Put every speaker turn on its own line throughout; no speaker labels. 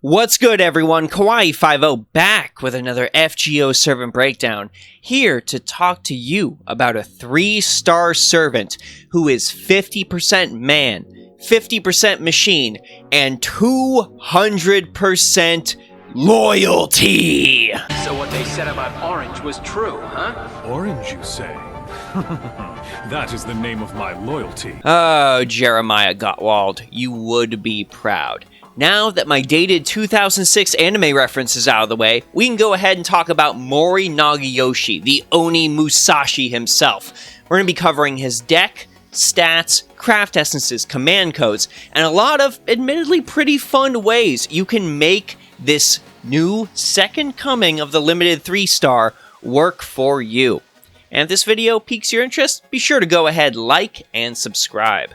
What's good, everyone? Kawaii50 back with another FGO servant breakdown, here to talk to you about a 3-star servant who is 50% man, 50% machine, and 200% loyalty!
So what they said about Orange was true, huh?
Orange, you say? That is the name of my loyalty.
Oh, Jeremiah Gottwald, you would be proud. Now that my dated 2006 anime reference is out of the way, we can go ahead and talk about Mori Nagayoshi, the Oni Musashi himself. We're going to be covering his deck, stats, craft essences, command codes, and a lot of admittedly pretty fun ways you can make this new second coming of the limited 3-star work for you. And if this video piques your interest, be sure to go ahead, like, and subscribe.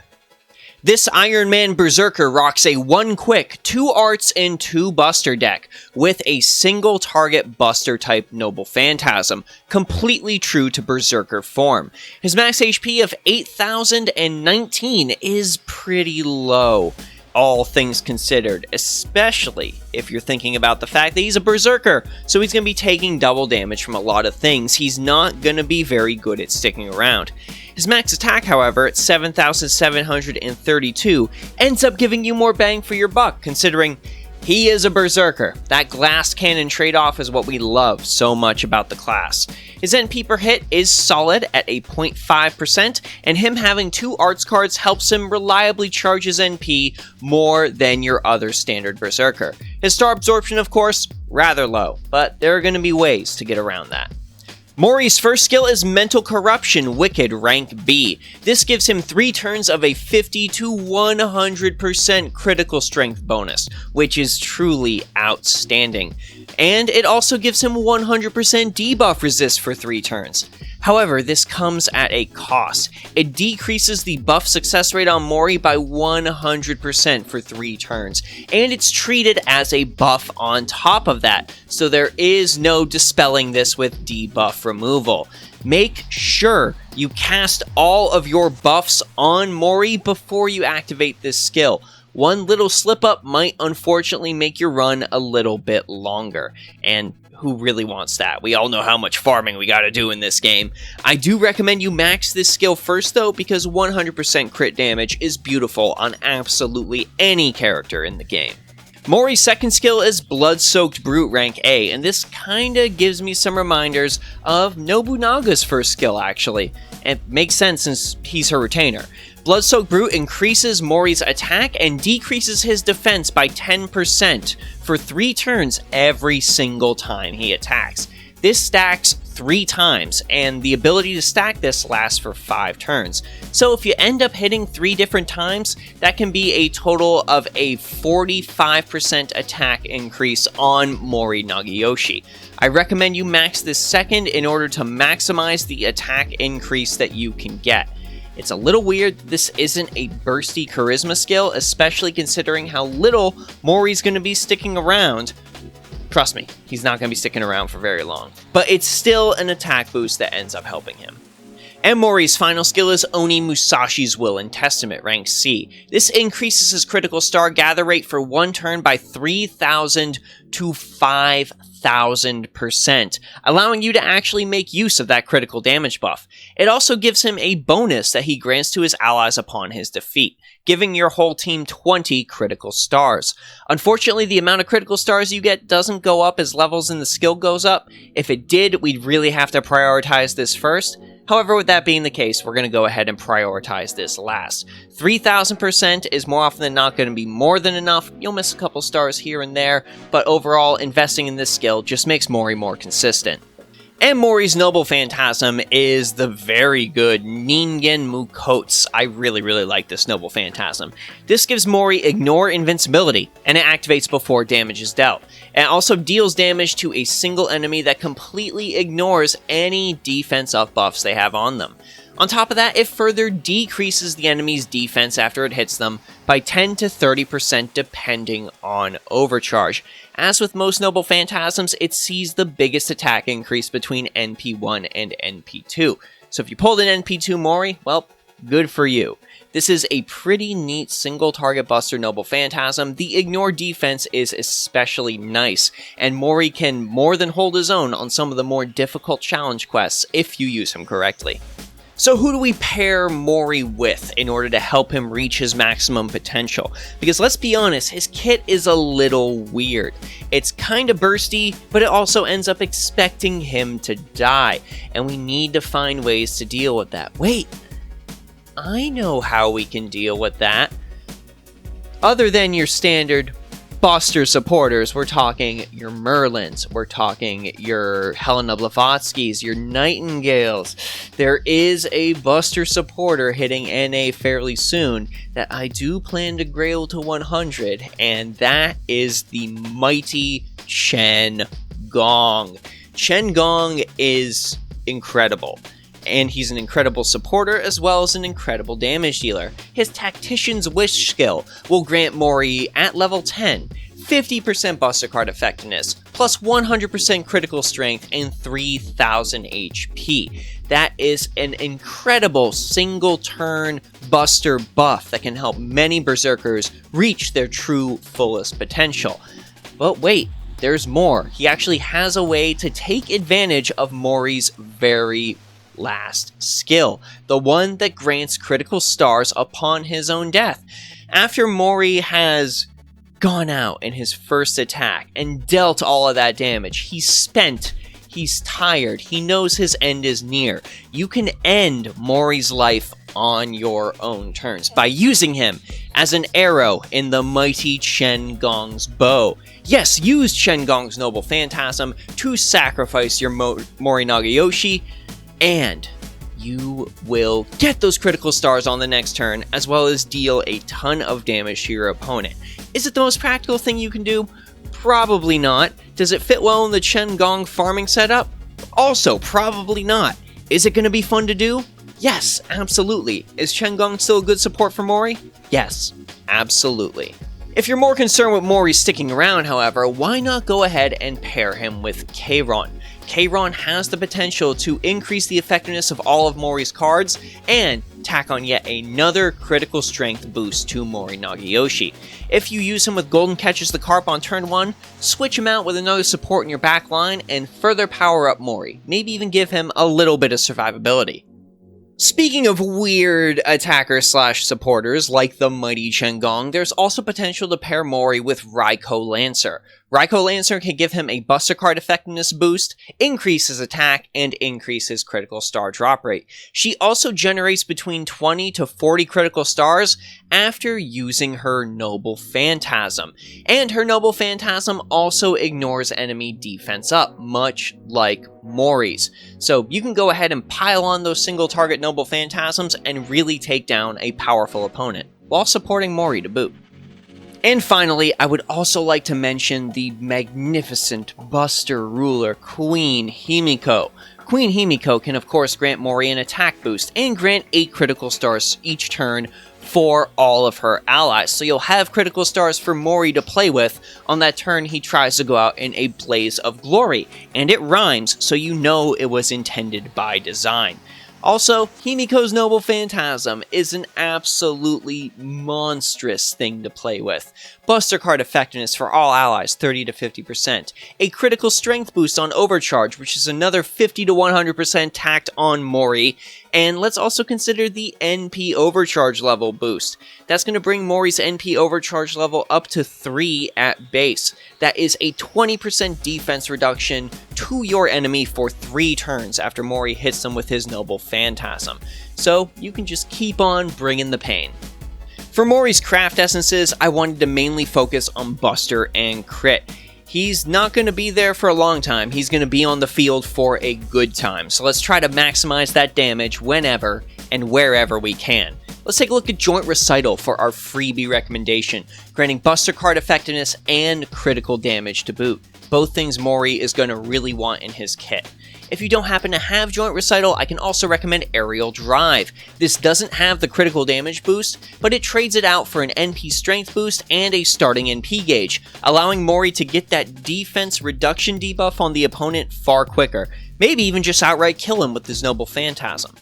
This Iron Man Berserker rocks a 1-quick, 2 arts, and 2 buster deck, with a single target buster type Noble Phantasm, completely true to Berserker form. His max HP of 8,019 is pretty low, all things considered, especially if you're thinking about the fact that he's a Berserker, so he's going to be taking double damage from a lot of things. He's not going to be very good at sticking around. His max attack, however, at 7,732, ends up giving you more bang for your buck, considering he is a Berserker. That glass cannon trade-off is what we love so much about the class. His NP per hit is solid at a 0.5%, and him having 2 arts cards helps him reliably charge his NP more than your other standard Berserker. His star absorption, of course, rather low, but there are going to be ways to get around that. Mori's first skill is Mental Corruption, Wicked, rank B. This gives him 3 turns of a 50 to 100% critical strength bonus, which is truly outstanding. And it also gives him 100% debuff resist for 3 turns. However, this comes at a cost. It decreases the buff success rate on Mori by 100% for 3 turns, and it's treated as a buff on top of that, so there is no dispelling this with debuff removal. Make sure you cast all of your buffs on Mori before you activate this skill. One little slip up might unfortunately make your run a little bit longer, and who really wants that? We all know how much farming we gotta do in this game. I do recommend you max this skill first though, because 100% crit damage is beautiful on absolutely any character in the game. Mori's second skill is Blood-Soaked Brute, rank A, and this kinda gives me some reminders of Nobunaga's first skill actually. It makes sense since he's her retainer. Blood-Soaked Brute increases Mori's attack and decreases his defense by 10% for 3 turns every single time he attacks. This stacks 3 times, and the ability to stack this lasts for 5 turns. So if you end up hitting 3 different times, that can be a total of a 45% attack increase on Mori Nagayoshi. I recommend you max this second in order to maximize the attack increase that you can get. It's a little weird that this isn't a bursty charisma skill, especially considering how little Mori's going to be sticking around. Trust me, he's not going to be sticking around for very long. But it's still an attack boost that ends up helping him. And Mori's final skill is Oni Musashi's Will and Testament, rank C. This increases his critical star gather rate for 1 turn by 3,000 to 5,000%, allowing you to actually make use of that critical damage buff. It also gives him a bonus that he grants to his allies upon his defeat, giving your whole team 20 critical stars. Unfortunately, the amount of critical stars you get doesn't go up as levels in the skill goes up. If it did, we'd really have to prioritize this first. However, with that being the case, we're going to go ahead and prioritize this last. 3,000% is more often than not going to be more than enough. You'll miss a couple stars here and there, but overall, investing in this skill just makes Mori more consistent. And Mori's Noble Phantasm is the very good Ningen Mukotsu. I really like this Noble Phantasm. This gives Mori Ignore Invincibility, and it activates before damage is dealt. It also deals damage to a single enemy that completely ignores any defense up buffs they have on them. On top of that, it further decreases the enemy's defense after it hits them by 10 to 30% depending on overcharge. As with most Noble Phantasms, it sees the biggest attack increase between NP1 and NP2. So if you pulled an NP2 Mori, well, good for you. This is a pretty neat single target buster Noble Phantasm. The ignore defense is especially nice, and Mori can more than hold his own on some of the more difficult challenge quests if you use him correctly. So who do we pair Mori with in order to help him reach his maximum potential? Because let's be honest, his kit is a little weird. It's kinda bursty, but it also ends up expecting him to die, and we need to find ways to deal with that. Wait, I know how we can deal with that. Other than your standard Buster supporters, we're talking your Merlins, we're talking your Helena Blavatskys, your Nightingales. There is a Buster supporter hitting NA fairly soon that I do plan to grail to 100, and that is the mighty Chen Gong. Chen Gong is incredible, and he's an incredible supporter as well as an incredible damage dealer. His Tactician's Wish skill will grant Mori at level 10 50% Buster Card effectiveness, plus 100% critical strength and 3000 HP. That is an incredible single turn Buster buff that can help many Berserkers reach their true fullest potential. But wait, there's more. He actually has a way to take advantage of Mori's very last skill, the one that grants critical stars upon his own death. After Mori has gone out in his first attack and dealt all of that damage, he's spent, he's tired, he knows his end is near. You can end Mori's life on your own terms by using him as an arrow in the mighty Chen Gong's bow. Yes, use Chen Gong's Noble Phantasm to sacrifice your Mori Nagayoshi, and you will get those critical stars on the next turn, as well as deal a ton of damage to your opponent. Is it the most practical thing you can do? Probably not. Does it fit well in the Chen Gong farming setup? Also, probably not. Is it going to be fun to do? Yes, absolutely. Is Chen Gong still a good support for Mori? Yes, absolutely. If you're more concerned with Mori sticking around, however, why not go ahead and pair him with Keiron? Keiron has the potential to increase the effectiveness of all of Mori's cards and tack on yet another critical strength boost to Mori Nagayoshi. If you use him with Golden Catches the Carp on turn 1, switch him out with another support in your back line and further power up Mori, maybe even give him a little bit of survivability. Speaking of weird attackers/supporters like the mighty Chen Gong, there's also potential to pair Mori with Raiko Lancer. Raiko Lancer can give him a Buster Card effectiveness boost, increase his attack, and increase his critical star drop rate. She also generates between 20 to 40 critical stars after using her Noble Phantasm. And her Noble Phantasm also ignores enemy defense up, much like Mori's. So you can go ahead and pile on those single target Noble Phantasms and really take down a powerful opponent, while supporting Mori to boot. And finally, I would also like to mention the magnificent Buster ruler, Queen Himiko. Queen Himiko can of course grant Mori an attack boost and grant 8 critical stars each turn for all of her allies. So you'll have critical stars for Mori to play with on that turn he tries to go out in a blaze of glory. And it rhymes, so you know it was intended by design. Also, Himiko's Noble Phantasm is an absolutely monstrous thing to play with. Buster Card effectiveness for all allies, 30 to 50%. A critical strength boost on Overcharge, which is another 50 to 100% tacked on Mori. And let's also consider the NP Overcharge level boost. That's going to bring Mori's NP Overcharge level up to 3 at base. That is a 20% defense reduction to your enemy for 3 turns after Mori hits them with his Noble Phantasm. So you can just keep on bringing the pain. For Mori's craft essences, I wanted to mainly focus on Buster and Crit. He's not going to be there for a long time, he's going to be on the field for a good time, so let's try to maximize that damage whenever and wherever we can. Let's take a look at Joint Recital for our freebie recommendation, granting Buster Card effectiveness and critical damage to boot. Both things Mori is going to really want in his kit. If you don't happen to have Joint Recital, I can also recommend Aerial Drive. This doesn't have the critical damage boost, but it trades it out for an NP strength boost and a starting NP gauge, allowing Mori to get that defense reduction debuff on the opponent far quicker, maybe even just outright kill him with his Noble Phantasm.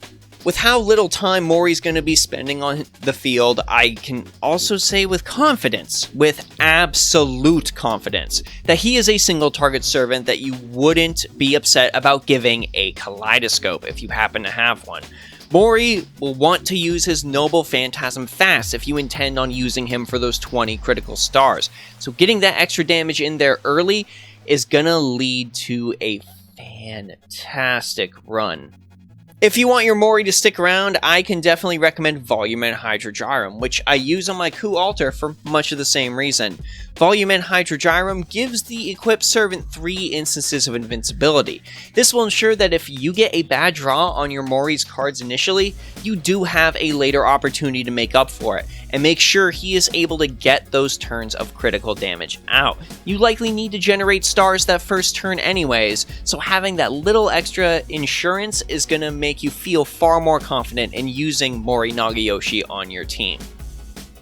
With how little time Mori's going to be spending on the field, I can also say with confidence, with absolute confidence, that he is a single target servant that you wouldn't be upset about giving a kaleidoscope if you happen to have one. Mori will want to use his noble Phantasm fast if you intend on using him for those 20 critical stars, so getting that extra damage in there early is gonna lead to a fantastic run. If you want your Mori to stick around, I can definitely recommend Volume and Hydrogyrum, which I use on my Ku altar for much of the same reason. Volume and Hydrogyrum gives the equipped servant 3 instances of invincibility. This will ensure that if you get a bad draw on your Mori's cards initially, you do have a later opportunity to make up for it, and make sure he is able to get those turns of critical damage out. You likely need to generate stars that first turn anyways, so having that little extra insurance is going to make you feel far more confident in using Mori Nagayoshi on your team.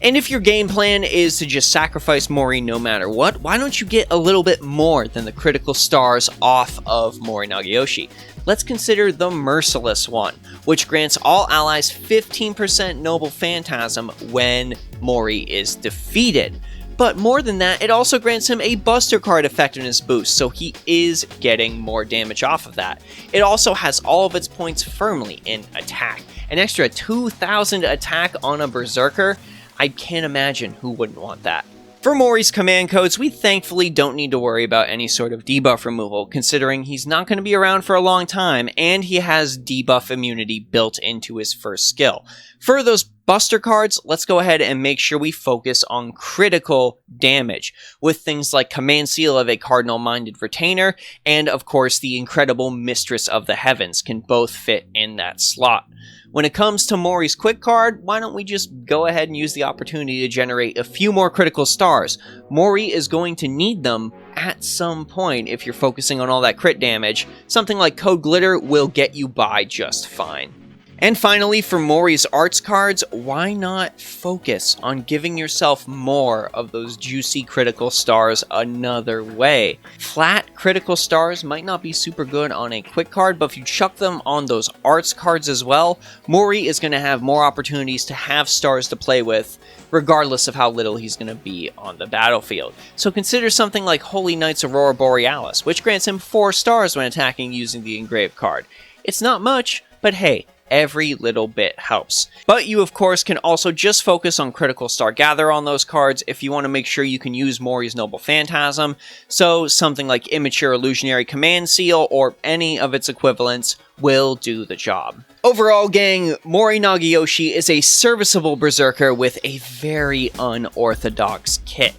And if your game plan is to just sacrifice Mori no matter what, why don't you get a little bit more than the critical stars off of Mori Nagayoshi? Let's consider the Merciless one, which grants all allies 15% Noble Phantasm when Mori is defeated. But more than that, it also grants him a Buster Card effectiveness boost, so he is getting more damage off of that. It also has all of its points firmly in attack. An extra 2,000 attack on a Berserker? I can't imagine who wouldn't want that. For Mori's command codes, we thankfully don't need to worry about any sort of debuff removal, considering he's not going to be around for a long time, and he has debuff immunity built into his first skill. For those Buster cards, let's go ahead and make sure we focus on critical damage, with things like Command Seal of a Cardinal-Minded Retainer, and of course the incredible Mistress of the Heavens can both fit in that slot. When it comes to Mori's quick card, why don't we just go ahead and use the opportunity to generate a few more critical stars? Mori is going to need them at some point if you're focusing on all that crit damage. Something like Code Glitter will get you by just fine. And finally, for Mori's arts cards, why not focus on giving yourself more of those juicy critical stars another way? Flat critical stars might not be super good on a quick card, but if you chuck them on those arts cards as well, Mori is going to have more opportunities to have stars to play with, regardless of how little he's going to be on the battlefield. So consider something like Holy Knight's Aurora Borealis, which grants him 4 stars when attacking using the engraved card. It's not much, but hey, every little bit helps. But you of course can also just focus on Critical Star Gatherer on those cards if you want to make sure you can use Mori's Noble Phantasm, so something like Immature Illusionary Command Seal or any of its equivalents will do the job. Overall, gang, Mori Nagayoshi is a serviceable berserker with a very unorthodox kit.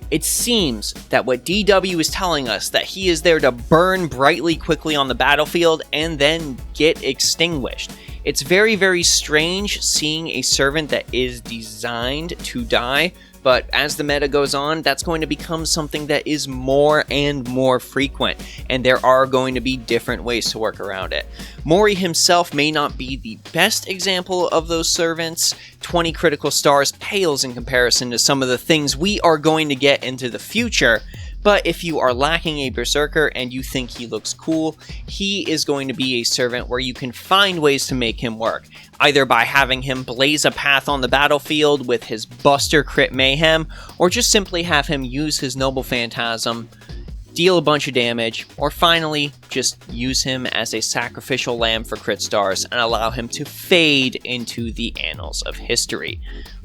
It seems that what DW is telling us, that he is there to burn brightly quickly on the battlefield and then get extinguished. It's very, very strange seeing a servant that is designed to die, but as the meta goes on, that's going to become something that is more and more frequent, and there are going to be different ways to work around it. Mori himself may not be the best example of those servants. 20 critical stars pales in comparison to some of the things we are going to get into the future, but if you are lacking a berserker and you think he looks cool, he is going to be a servant where you can find ways to make him work, either by having him blaze a path on the battlefield with his Buster Crit Mayhem, or just simply have him use his Noble Phantasm, deal a bunch of damage, or finally just use him as a sacrificial lamb for crit stars and allow him to fade into the annals of history.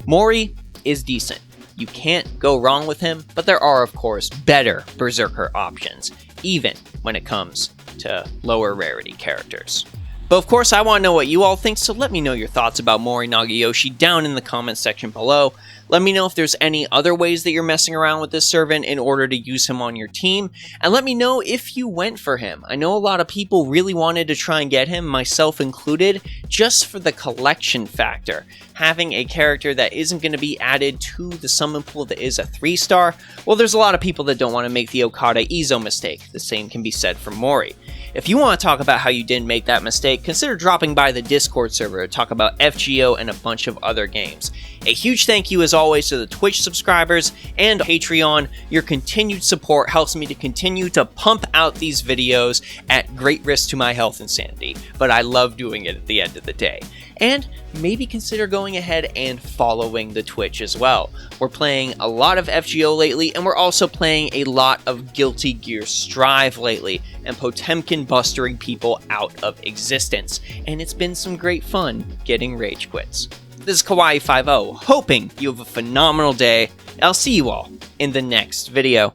Mori is decent. You can't go wrong with him, but there are, of course, better Berserker options, even when it comes to lower rarity characters. But of course, I want to know what you all think, so let me know your thoughts about Mori Nagayoshi down in the comments section below. Let me know if there's any other ways that you're messing around with this servant in order to use him on your team, and let me know if you went for him. I know a lot of people really wanted to try and get him, myself included, just for the collection factor. Having a character that isn't going to be added to the summon pool that is a 3-star, well, there's a lot of people that don't want to make the Okada Izo mistake. The same can be said for Mori. If you want to talk about how you didn't make that mistake, consider dropping by the Discord server to talk about FGO and a bunch of other games. A huge thank you as always to the Twitch subscribers and Patreon. Your continued support helps me to continue to pump out these videos at great risk to my health and sanity, but I love doing it at the end of the day. And maybe consider going ahead and following the Twitch as well. We're playing a lot of FGO lately, and we're also playing a lot of Guilty Gear Strive lately, and Potemkin bustering people out of existence. And it's been some great fun getting rage quits. This is Kawaii50, hoping you have a phenomenal day. I'll see you all in the next video.